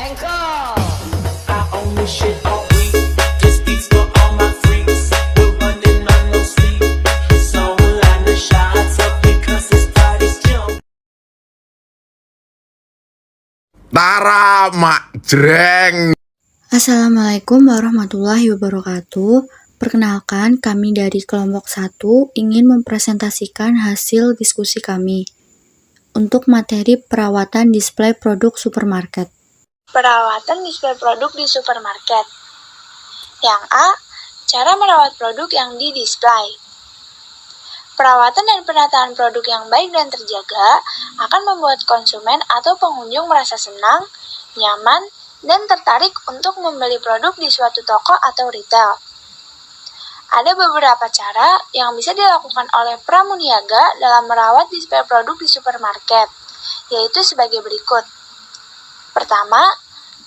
Anchor. I own this shit all week. This beats for all my freaks. We're running on no sleep. So line the shots up because this party's jump. Tara mak jreng. Assalamualaikum warahmatullahi wabarakatuh. Perkenalkan, kami dari kelompok 1 ingin mempresentasikan hasil diskusi kami untuk materi perawatan display produk supermarket. Perawatan display produk di supermarket. Yang A, cara merawat produk yang didisplay. Perawatan dan penataan produk yang baik dan terjaga akan membuat konsumen atau pengunjung merasa senang, nyaman, dan tertarik untuk membeli produk di suatu toko atau retail. Ada beberapa cara yang bisa dilakukan oleh pramuniaga dalam merawat display produk di supermarket, yaitu sebagai berikut. Pertama,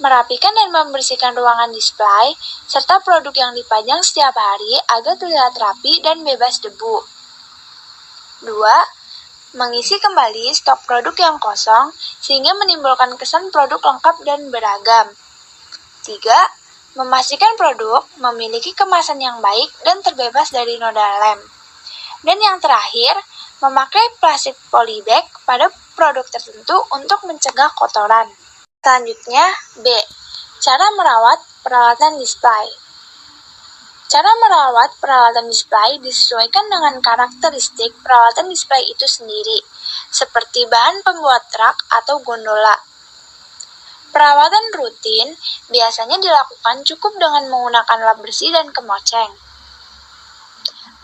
merapikan dan membersihkan ruangan display serta produk yang dipajang setiap hari agar terlihat rapi dan bebas debu. 2. Mengisi kembali stok produk yang kosong sehingga menimbulkan kesan produk lengkap dan beragam. 3. Memastikan produk memiliki kemasan yang baik dan terbebas dari noda lem. Dan yang terakhir, memakai plastik polybag pada produk tertentu untuk mencegah kotoran. Selanjutnya, B. Cara merawat peralatan display. Cara merawat peralatan display disesuaikan dengan karakteristik peralatan display itu sendiri, seperti bahan pembuat rak atau gondola. Perawatan rutin biasanya dilakukan cukup dengan menggunakan lap bersih dan kemoceng.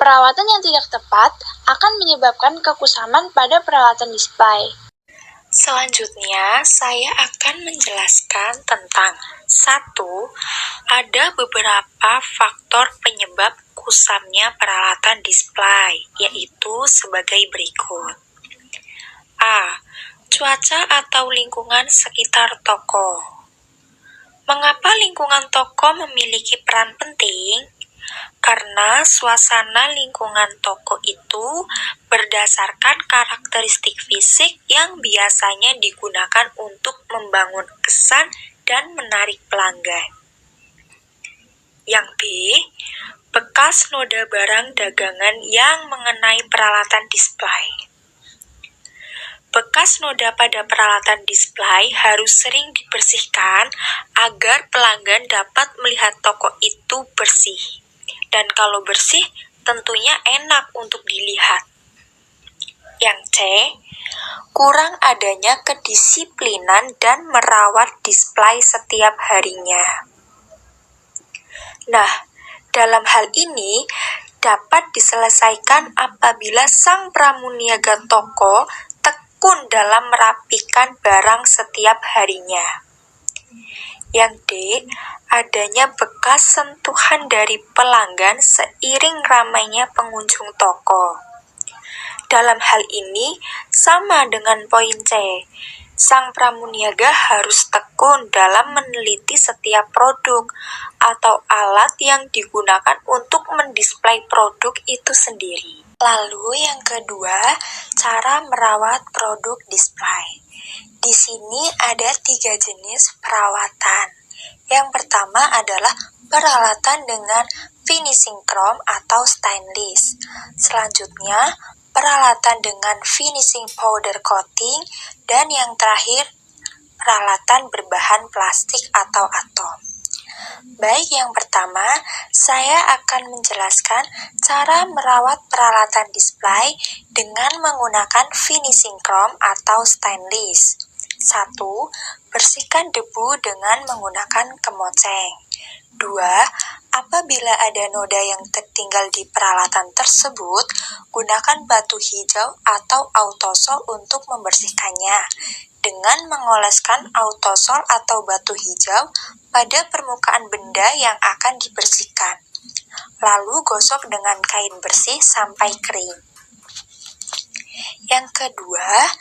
Perawatan yang tidak tepat akan menyebabkan kekusaman pada peralatan display. Selanjutnya, saya akan menjelaskan tentang 1. Ada beberapa faktor penyebab kusamnya peralatan display, yaitu sebagai berikut. A. Cuaca atau lingkungan sekitar toko. Mengapa lingkungan toko memiliki peran penting? Karena suasana lingkungan toko itu berdasarkan karakteristik fisik yang biasanya digunakan untuk membangun kesan dan menarik pelanggan. Yang B, bekas noda barang dagangan yang mengenai peralatan display. Bekas noda pada peralatan display harus sering dibersihkan agar pelanggan dapat melihat toko itu bersih. Dan kalau bersih, tentunya enak untuk dilihat. Yang C, kurang adanya kedisiplinan dan merawat display setiap harinya. Nah, dalam hal ini dapat diselesaikan apabila sang pramuniaga toko tekun dalam merapikan barang setiap harinya. Yang D, adanya bekas sentuhan dari pelanggan seiring ramainya pengunjung toko. Dalam hal ini, sama dengan poin C, sang pramuniaga harus tekun dalam meneliti setiap produk atau alat yang digunakan untuk mendisplay produk itu sendiri. Lalu yang kedua, cara merawat produk display. Di sini ada 3 jenis perawatan. Yang pertama adalah peralatan dengan finishing chrome atau stainless. Selanjutnya, peralatan dengan finishing powder coating. Dan yang terakhir, peralatan berbahan plastik atau atom. Baik, yang pertama, saya akan menjelaskan cara merawat peralatan display dengan menggunakan finishing chrome atau stainless. 1. Bersihkan debu dengan menggunakan kemoceng. 2. Apabila ada noda yang tertinggal di peralatan tersebut, gunakan batu hijau atau autosol untuk membersihkannya dengan mengoleskan autosol atau batu hijau pada permukaan benda yang akan dibersihkan. Lalu gosok dengan kain bersih sampai kering. Yang kedua,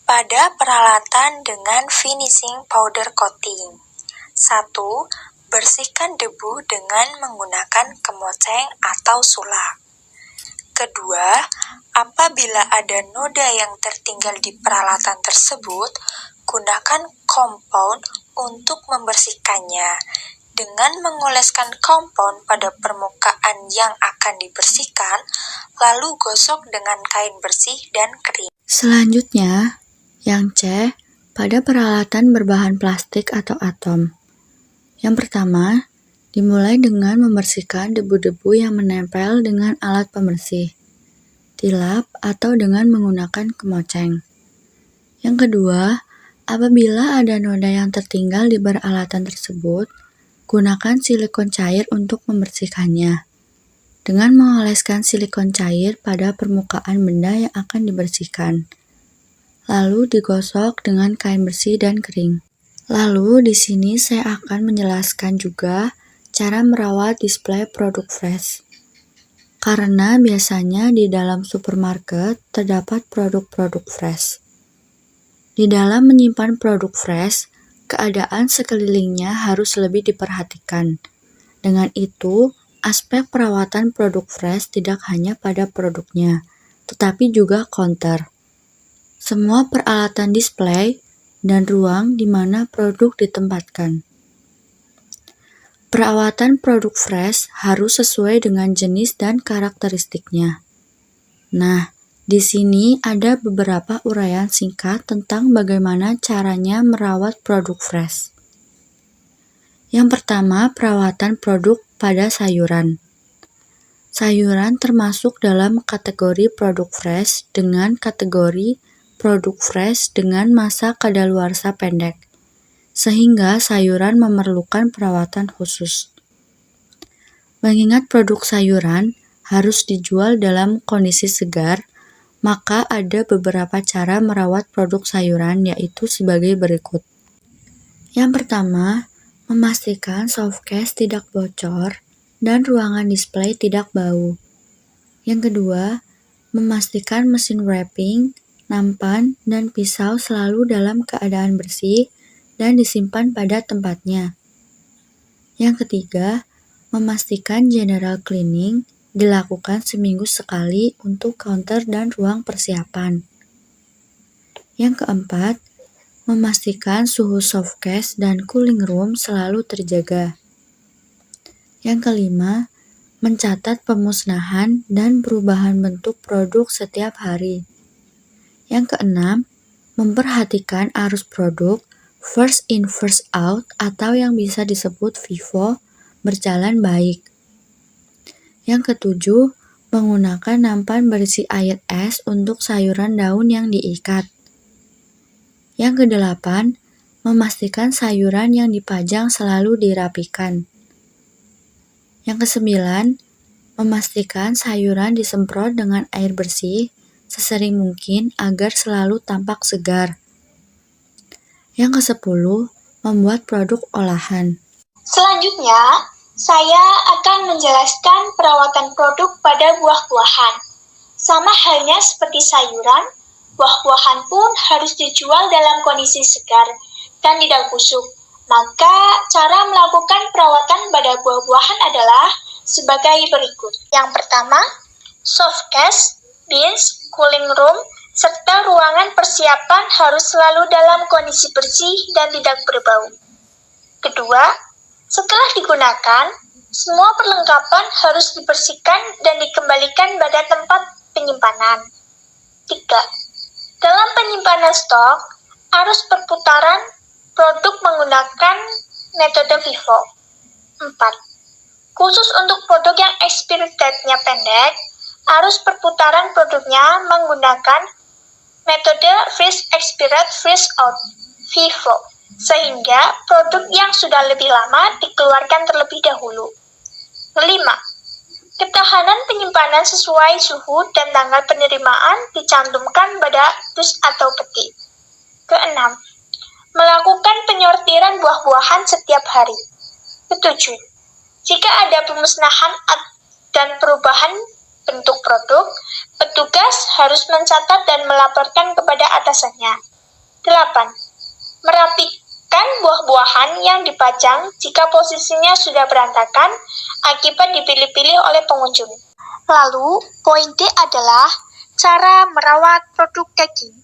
pada peralatan dengan finishing powder coating. 1. Bersihkan debu dengan menggunakan kemoceng atau sulap. Kedua, apabila ada noda yang tertinggal di peralatan tersebut, gunakan compound untuk membersihkannya dengan mengoleskan kompon pada permukaan yang akan dibersihkan, lalu gosok dengan kain bersih dan kering. Selanjutnya, yang C, pada peralatan berbahan plastik atau atom. Yang pertama, dimulai dengan membersihkan debu-debu yang menempel dengan alat pembersih, tilap, atau dengan menggunakan kemoceng. Yang kedua, apabila ada noda yang tertinggal di peralatan tersebut, gunakan silikon cair untuk membersihkannya. Dengan mengoleskan silikon cair pada permukaan benda yang akan dibersihkan. Lalu digosok dengan kain bersih dan kering. Lalu di sini saya akan menjelaskan juga cara merawat display produk fresh. Karena biasanya di dalam supermarket terdapat produk-produk fresh. Di dalam menyimpan produk fresh, keadaan sekelilingnya harus lebih diperhatikan. Dengan itu, aspek perawatan produk fresh tidak hanya pada produknya, tetapi juga counter, semua peralatan display, dan ruang di mana produk ditempatkan. Perawatan produk fresh harus sesuai dengan jenis dan karakteristiknya. Nah, di sini ada beberapa uraian singkat tentang bagaimana caranya merawat produk fresh. Yang pertama, perawatan produk pada sayuran. Sayuran termasuk dalam kategori produk fresh dengan kategori produk fresh dengan masa kadaluarsa pendek, sehingga sayuran memerlukan perawatan khusus. Mengingat produk sayuran harus dijual dalam kondisi segar, maka ada beberapa cara merawat produk sayuran, yaitu sebagai berikut. Yang pertama, memastikan softcase tidak bocor dan ruangan display tidak bau. Yang kedua, memastikan mesin wrapping, nampan, dan pisau selalu dalam keadaan bersih dan disimpan pada tempatnya. Yang ketiga, memastikan general cleaning dilakukan seminggu sekali untuk counter dan ruang persiapan. Yang keempat, memastikan suhu softcase dan cooling room selalu terjaga. Yang kelima, mencatat pemusnahan dan perubahan bentuk produk setiap hari. Yang keenam, memperhatikan arus produk first in first out atau yang bisa disebut FIFO berjalan baik. Yang ketujuh, menggunakan nampan berisi air es untuk sayuran daun yang diikat. Yang kedelapan, memastikan sayuran yang dipajang selalu dirapikan. Yang kesembilan, memastikan sayuran disemprot dengan air bersih sesering mungkin agar selalu tampak segar. Yang kesepuluh, membuat produk olahan. Selanjutnya, saya akan menjelaskan perawatan produk pada buah-buahan. Sama halnya seperti sayuran, buah-buahan pun harus dijual dalam kondisi segar dan tidak busuk. Maka, cara melakukan perawatan pada buah-buahan adalah sebagai berikut. Yang pertama, softcase, bins, cooling room, serta ruangan persiapan harus selalu dalam kondisi bersih dan tidak berbau. Kedua, setelah digunakan, semua perlengkapan harus dibersihkan dan dikembalikan pada tempat penyimpanan. 3. Dalam penyimpanan stok, arus perputaran produk menggunakan metode FIFO. 4. Khusus untuk produk yang expiry date-nya pendek, arus perputaran produknya menggunakan metode freeze expired freeze out FIFO, sehingga produk yang sudah lebih lama dikeluarkan terlebih dahulu. 5. Ketahanan penyimpanan sesuai suhu dan tanggal penerimaan dicantumkan pada dus atau peti. 6. Melakukan penyortiran buah-buahan setiap hari. 7. Jika ada pemusnahan dan perubahan bentuk produk, petugas harus mencatat dan melaporkan kepada atasannya. 8. Merapikan buah-buahan yang dipajang jika posisinya sudah berantakan akibat dipilih-pilih oleh pengunjung. Lalu, poin D adalah cara merawat produk daging.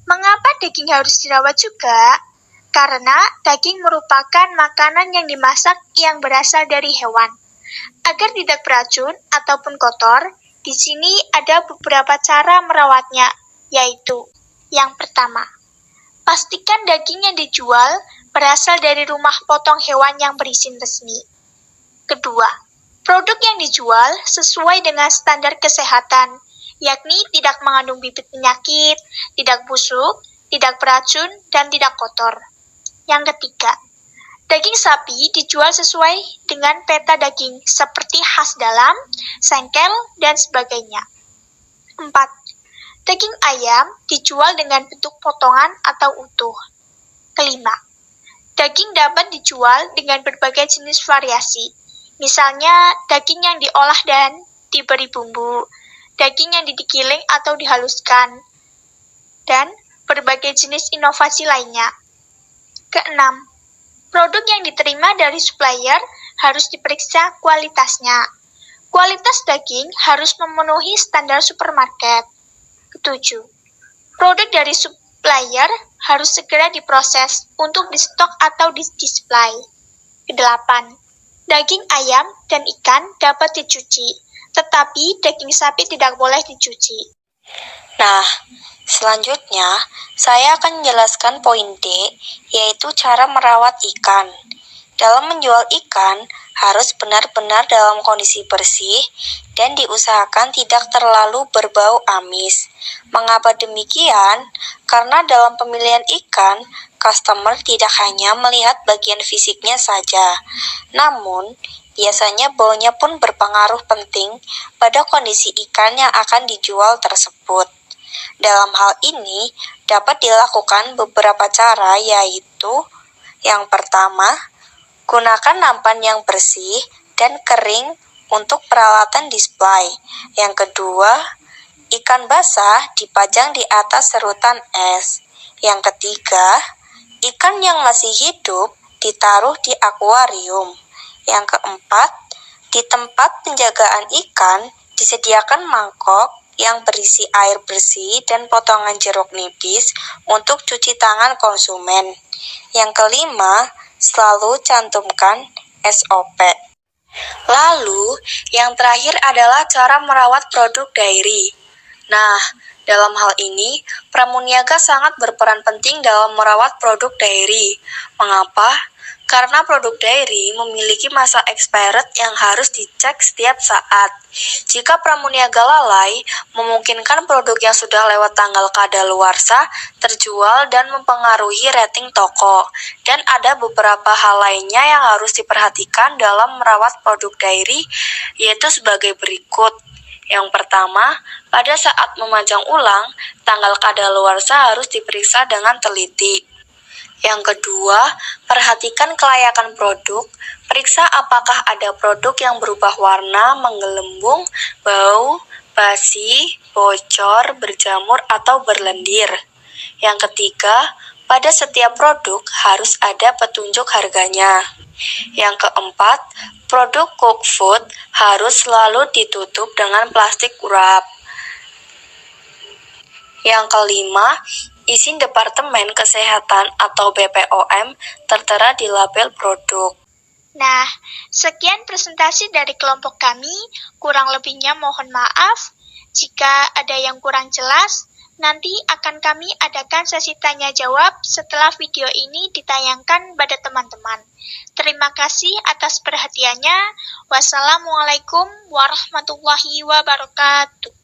Mengapa daging harus dirawat juga? karena daging merupakan makanan yang dimasak yang berasal dari hewan. Agar tidak beracun ataupun kotor, di sini ada beberapa cara merawatnya, yaitu yang pertama, pastikan daging yang dijual berasal dari rumah potong hewan yang berizin resmi. Kedua, produk yang dijual sesuai dengan standar kesehatan, yakni tidak mengandung bibit penyakit, tidak busuk, tidak beracun, dan tidak kotor. Yang ketiga, daging sapi dijual sesuai dengan peta daging seperti khas dalam, sengkel, dan sebagainya. 4. Daging ayam dijual dengan bentuk potongan atau utuh. Kelima, daging dapat dijual dengan berbagai jenis variasi. Misalnya, daging yang diolah dan diberi bumbu, daging yang digiling atau dihaluskan, dan berbagai jenis inovasi lainnya. Keenam, produk yang diterima dari supplier harus diperiksa kualitasnya. Kualitas daging harus memenuhi standar supermarket. Ketujuh, produk dari supplier harus segera diproses untuk di-stok atau di-display. Kedelapan, daging ayam dan ikan dapat dicuci, tetapi daging sapi tidak boleh dicuci. Nah, selanjutnya saya akan menjelaskan poin D, yaitu cara merawat ikan. Dalam menjual ikan, harus benar-benar dalam kondisi bersih dan diusahakan tidak terlalu berbau amis. Mengapa demikian? Karena dalam pemilihan ikan, customer tidak hanya melihat bagian fisiknya saja, namun biasanya baunya pun berpengaruh penting pada kondisi ikan yang akan dijual tersebut. Dalam hal ini, dapat dilakukan beberapa cara, yaitu yang pertama, gunakan nampan yang bersih dan kering untuk peralatan display. Yang kedua, ikan basah dipajang di atas serutan es. Yang ketiga, ikan yang masih hidup ditaruh di akuarium. Yang keempat, di tempat penjagaan ikan disediakan mangkok yang berisi air bersih dan potongan jeruk nipis untuk cuci tangan konsumen. Yang kelima, selalu cantumkan SOP. Lalu, yang terakhir adalah cara merawat produk dairy. Nah, dalam hal ini, pramuniaga sangat berperan penting dalam merawat produk dairy. Mengapa? Karena produk dairy memiliki masa expired yang harus dicek setiap saat. Jika pramuniaga lalai, memungkinkan produk yang sudah lewat tanggal kadaluarsa terjual dan mempengaruhi rating toko. Dan ada beberapa hal lainnya yang harus diperhatikan dalam merawat produk dairy, yaitu sebagai berikut. Yang pertama, pada saat memajang ulang, tanggal kadaluarsa harus diperiksa dengan teliti. Yang kedua, perhatikan kelayakan produk. Periksa apakah ada produk yang berubah warna, menggelembung, bau, basi, bocor, berjamur, atau berlendir. Yang ketiga, pada setiap produk harus ada petunjuk harganya. Yang keempat, produk cooked food harus selalu ditutup dengan plastik wrap. Yang kelima, izin Departemen Kesehatan atau BPOM tertera di label produk. Nah, sekian presentasi dari kelompok kami. Kurang lebihnya mohon maaf. Jika ada yang kurang jelas, nanti akan kami adakan sesi tanya jawab setelah video ini ditayangkan pada teman-teman. Terima kasih atas perhatiannya. Wassalamualaikum warahmatullahi wabarakatuh.